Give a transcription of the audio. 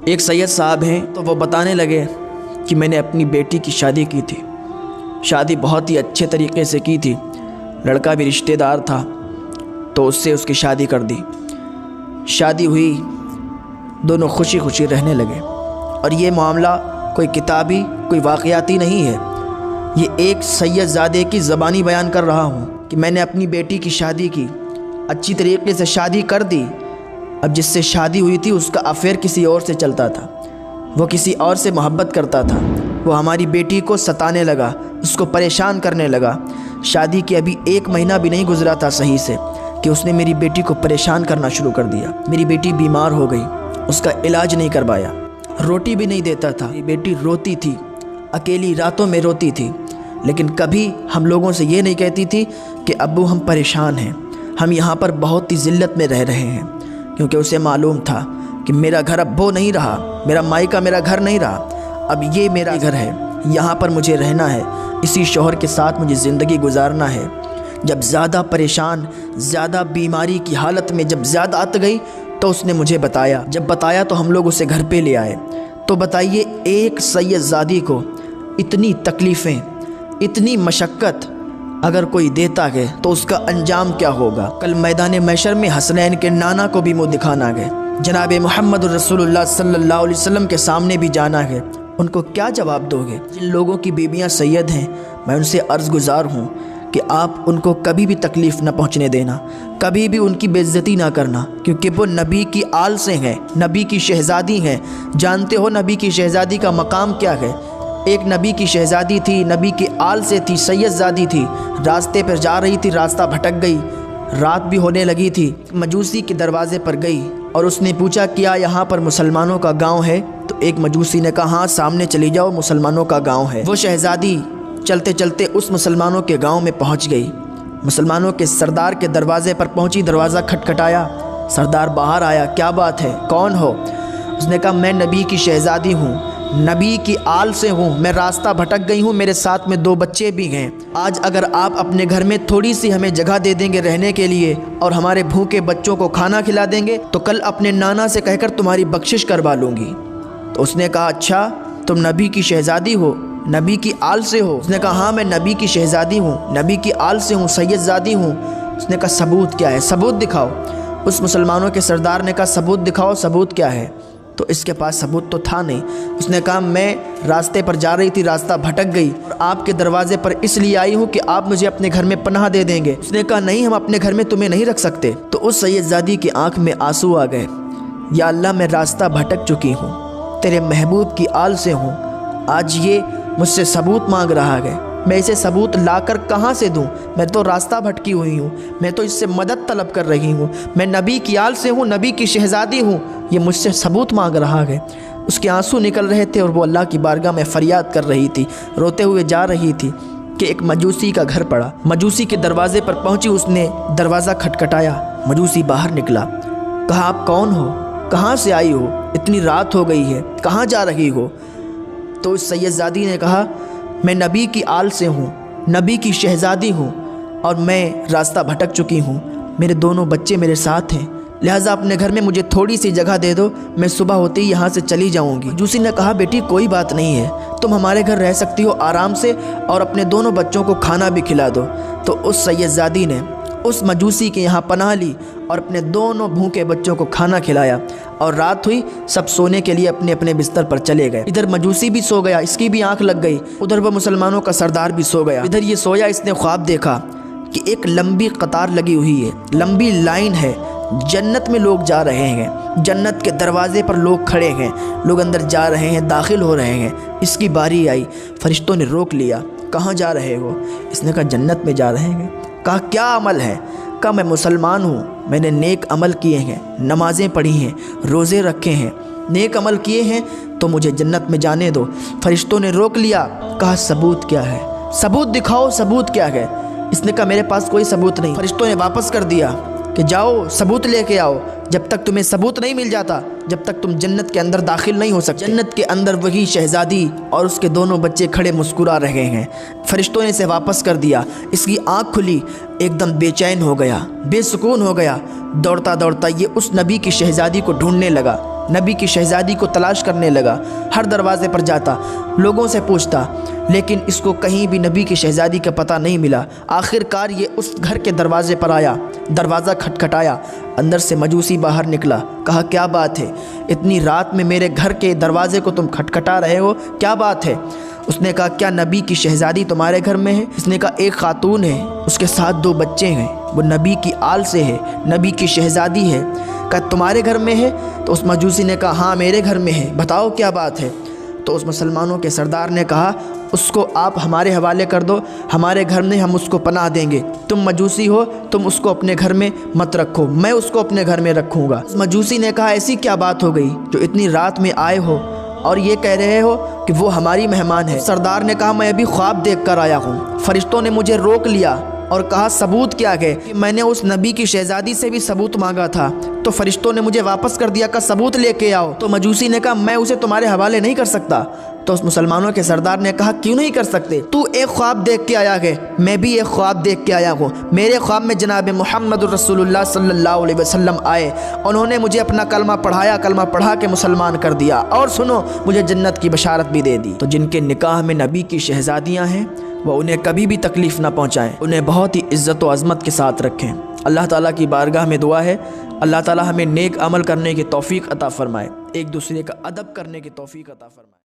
ایک سید صاحب ہیں تو وہ بتانے لگے کہ میں نے اپنی بیٹی کی شادی کی تھی، شادی بہت ہی اچھے طریقے سے کی تھی، لڑکا بھی رشتہ دار تھا تو اس سے اس کی شادی کر دی۔ شادی ہوئی، دونوں خوشی خوشی رہنے لگے، اور یہ معاملہ کوئی کتابی کوئی واقعاتی نہیں ہے، یہ ایک سید زادے کی زبانی بیان کر رہا ہوں کہ میں نے اپنی بیٹی کی شادی کی، اچھی طریقے سے شادی کر دی۔ اب جس سے شادی ہوئی تھی اس کا افیئر کسی اور سے چلتا تھا، وہ کسی اور سے محبت کرتا تھا، وہ ہماری بیٹی کو ستانے لگا، اس کو پریشان کرنے لگا۔ شادی کے ابھی 1 مہینہ بھی نہیں گزرا تھا صحیح سے کہ اس نے میری بیٹی کو پریشان کرنا شروع کر دیا۔ میری بیٹی بیمار ہو گئی، اس کا علاج نہیں کروایا، روٹی بھی نہیں دیتا تھا۔ میری بیٹی روتی تھی، اکیلی راتوں میں روتی تھی، لیکن کبھی ہم لوگوں سے یہ نہیں کہتی تھی کہ ابو ہم پریشان ہیں، ہم یہاں پر بہت ہی ذلت میں رہ رہے ہیں، کیونکہ اسے معلوم تھا کہ میرا گھر اب وہ نہیں رہا، میرا مائکہ میرا گھر نہیں رہا، اب یہ میرا گھر ہے، یہاں پر مجھے رہنا ہے، اسی شوہر کے ساتھ مجھے زندگی گزارنا ہے۔ جب زیادہ پریشان، زیادہ بیماری کی حالت میں جب زیادہ آت گئی تو اس نے مجھے بتایا، جب بتایا تو ہم لوگ اسے گھر پہ لے آئے۔ تو بتائیے ایک سید زادی کو اتنی تکلیفیں، اتنی مشقت اگر کوئی دیتا ہے تو اس کا انجام کیا ہوگا؟ کل میدان محشر میں حسنین کے نانا کو بھی منہ دکھانا ہے، جناب محمد رسول اللہ صلی اللہ علیہ وسلم کے سامنے بھی جانا ہے، ان کو کیا جواب دو گے؟ جن لوگوں کی بیویاں سید ہیں میں ان سے عرض گزار ہوں کہ آپ ان کو کبھی بھی تکلیف نہ پہنچنے دینا، کبھی بھی ان کی بے عزتی نہ کرنا، کیونکہ وہ نبی کی آل سے ہیں، نبی کی شہزادی ہیں۔ جانتے ہو نبی کی شہزادی کا مقام کیا ہے؟ ایک نبی کی شہزادی تھی، نبی کی آل سے تھی، سید زادی تھی، راستے پر جا رہی تھی، راستہ بھٹک گئی، رات بھی ہونے لگی تھی، مجوسی کے دروازے پر گئی اور اس نے پوچھا کیا یہاں پر مسلمانوں کا گاؤں ہے؟ تو ایک مجوسی نے کہا ہاں سامنے چلی جاؤ، مسلمانوں کا گاؤں ہے۔ وہ شہزادی چلتے چلتے اس مسلمانوں کے گاؤں میں پہنچ گئی، مسلمانوں کے سردار کے دروازے پر پہنچی، دروازہ کھٹکھٹایا، سردار باہر آیا، کیا بات ہے، کون ہو؟ اس نے کہا میں نبی کی شہزادی ہوں، نبی کی آل سے ہوں، میں راستہ بھٹک گئی ہوں، میرے ساتھ میں 2 بچے بھی ہیں، آج اگر آپ اپنے گھر میں تھوڑی سی ہمیں جگہ دے دیں گے رہنے کے لیے اور ہمارے بھوکے بچوں کو کھانا کھلا دیں گے تو کل اپنے نانا سے کہہ کر تمہاری بخشش کروا لوں گی۔ تو اس نے کہا اچھا تم نبی کی شہزادی ہو، نبی کی آل سے ہو؟ اس نے کہا ہاں میں نبی کی شہزادی ہوں، نبی کی آل سے ہوں، سید زادی ہوں۔ اس نے کہا ثبوت کیا ہے؟ ثبوت دکھاؤ۔ اس مسلمانوں کے سردار نے کہا ثبوت دکھاؤ، ثبوت کیا ہے؟ تو اس کے پاس ثبوت تو تھا نہیں۔ اس نے کہا میں راستے پر جا رہی تھی، راستہ بھٹک گئی اور آپ کے دروازے پر اس لیے آئی ہوں کہ آپ مجھے اپنے گھر میں پناہ دے دیں گے۔ اس نے کہا نہیں ہم اپنے گھر میں تمہیں نہیں رکھ سکتے۔ تو اس سید زادی کی آنکھ میں آنسو آ گئے، یا اللہ میں راستہ بھٹک چکی ہوں، تیرے محبوب کی آل سے ہوں، آج یہ مجھ سے ثبوت مانگ رہا ہے، میں اسے ثبوت لا کر کہاں سے دوں؟ میں تو راستہ بھٹکی ہوئی ہوں، میں تو اس سے مدد طلب کر رہی ہوں، میں نبی کی آل سے ہوں، نبی کی شہزادی ہوں، یہ مجھ سے ثبوت مانگ رہا ہے۔ اس کے آنسو نکل رہے تھے اور وہ اللہ کی بارگاہ میں فریاد کر رہی تھی، روتے ہوئے جا رہی تھی کہ ایک مجوسی کا گھر پڑا، مجوسی کے دروازے پر پہنچی، اس نے دروازہ کھٹکھٹایا، مجوسی باہر نکلا، کہا آپ کون ہو؟ کہاں سے آئی ہو؟ اتنی رات ہو گئی ہے، کہاں جا رہی ہو؟ تو اس سید زادی نے کہا میں نبی کی آل سے ہوں، نبی کی شہزادی ہوں اور میں راستہ بھٹک چکی ہوں، میرے 2 بچے میرے ساتھ ہیں، لہٰذا اپنے گھر میں مجھے تھوڑی سی جگہ دے دو، میں صبح ہوتے ہی یہاں سے چلی جاؤں گی۔ مجوسی نے کہا بیٹی کوئی بات نہیں ہے، تم ہمارے گھر رہ سکتی ہو آرام سے اور اپنے 2 بچوں کو کھانا بھی کھلا دو۔ تو اس سید زادی نے اس مجوسی کے یہاں پناہ لی اور اپنے 2 بھوکے بچوں کو کھانا کھلایا، اور رات ہوئی سب سونے کے لیے اپنے اپنے بستر پر چلے گئے۔ ادھر مجوسی بھی سو گیا، اس کی بھی آنکھ لگ گئی، ادھر وہ مسلمانوں کا سردار بھی سو گیا۔ ادھر یہ سویا، اس نے خواب دیکھا کہ ایک لمبی قطار لگی ہوئی ہے، لمبی لائن ہے، جنت میں لوگ جا رہے ہیں، جنت کے دروازے پر لوگ کھڑے ہیں، لوگ اندر جا رہے ہیں، داخل ہو رہے ہیں۔ اس کی باری آئی، فرشتوں نے روک لیا، کہاں جا رہے ہو؟ اس نے کہا جنت میں جا رہے ہیں۔ کہا کیا عمل ہے؟ کہا میں مسلمان ہوں، میں نے نیک عمل کیے ہیں، نمازیں پڑھی ہیں، روزے رکھے ہیں، نیک عمل کیے ہیں تو مجھے جنت میں جانے دو۔ فرشتوں نے روک لیا، کہا ثبوت کیا ہے؟ ثبوت دکھاؤ، ثبوت کیا ہے؟ اس نے کہا میرے پاس کوئی ثبوت نہیں۔ فرشتوں نے واپس کر دیا کہ جاؤ ثبوت لے کے آؤ، جب تک تمہیں ثبوت نہیں مل جاتا، جب تک تم جنت کے اندر داخل نہیں ہو سکتے۔ جنت کے اندر وہی شہزادی اور اس کے 2 بچے کھڑے مسکرا رہے ہیں۔ فرشتوں نے اسے واپس کر دیا، اس کی آنکھ کھلی، ایک دم بے چین ہو گیا، بے سکون ہو گیا، دوڑتا دوڑتا یہ اس نبی کی شہزادی کو ڈھونڈنے لگا نبی کی شہزادی کو تلاش کرنے لگا، ہر دروازے پر جاتا، لوگوں سے پوچھتا، لیکن اس کو کہیں بھی نبی کی شہزادی کا پتہ نہیں ملا۔ آخر کار یہ اس گھر کے دروازے پر آیا، دروازہ کھٹکھٹایا، اندر سے مجوسی باہر نکلا، کہا کیا بات ہے؟ اتنی رات میں میرے گھر کے دروازے کو تم کھٹکھٹا رہے ہو، کیا بات ہے؟ اس نے کہا کیا نبی کی شہزادی تمہارے گھر میں ہے؟ اس نے کہا ایک خاتون ہے، اس کے ساتھ 2 بچے ہیں، وہ نبی کی آل سے ہے، نبی کی شہزادی ہے۔ کہا تمہارے گھر میں ہے؟ تو اس مجوسی نے کہا ہاں میرے گھر میں ہے، بتاؤ کیا بات ہے؟ تو اس مسلمانوں کے سردار نے کہا اس کو آپ ہمارے حوالے کر دو، ہمارے گھر میں ہم اس کو پناہ دیں گے، تم مجوسی ہو، تم اس کو اپنے گھر میں مت رکھو، میں اس کو اپنے گھر میں رکھوں گا۔ اس مجوسی نے کہا ایسی کیا بات ہو گئی جو اتنی رات میں آئے ہو اور یہ کہہ رہے ہو کہ وہ ہماری مہمان ہے؟ سردار نے کہا میں ابھی خواب دیکھ کر آیا ہوں، فرشتوں نے مجھے روک لیا اور کہا ثبوت کیا ہے؟ میں نے اس نبی کی شہزادی سے بھی ثبوت مانگا تھا تو فرشتوں نے مجھے واپس کر دیا، کہ ثبوت لے کے آؤ۔ تو مجوسی نے کہا میں اسے تمہارے حوالے نہیں کر سکتا۔ تو اس مسلمانوں کے سردار نے کہا کیوں نہیں کر سکتے؟ تو ایک خواب دیکھ کے آیا ہے، میں بھی ایک خواب دیکھ کے آیا ہوں۔ میرے خواب میں جناب محمد رسول اللہ صلی اللہ علیہ وسلم آئے، انہوں نے مجھے اپنا کلمہ پڑھایا، کلمہ پڑھا کے مسلمان کر دیا، اور سنو مجھے جنت کی بشارت بھی دے دی۔ تو جن کے نکاح میں نبی کی شہزادیاں ہیں وہ انہیں کبھی بھی تکلیف نہ پہنچائیں، انہیں بہت ہی عزت و عظمت کے ساتھ رکھیں۔ اللہ تعالیٰ کی بارگاہ میں دعا ہے اللہ تعالیٰ ہمیں نیک عمل کرنے کی توفیق عطا فرمائے، ایک دوسرے کا ادب کرنے کی توفیق عطا فرمائے۔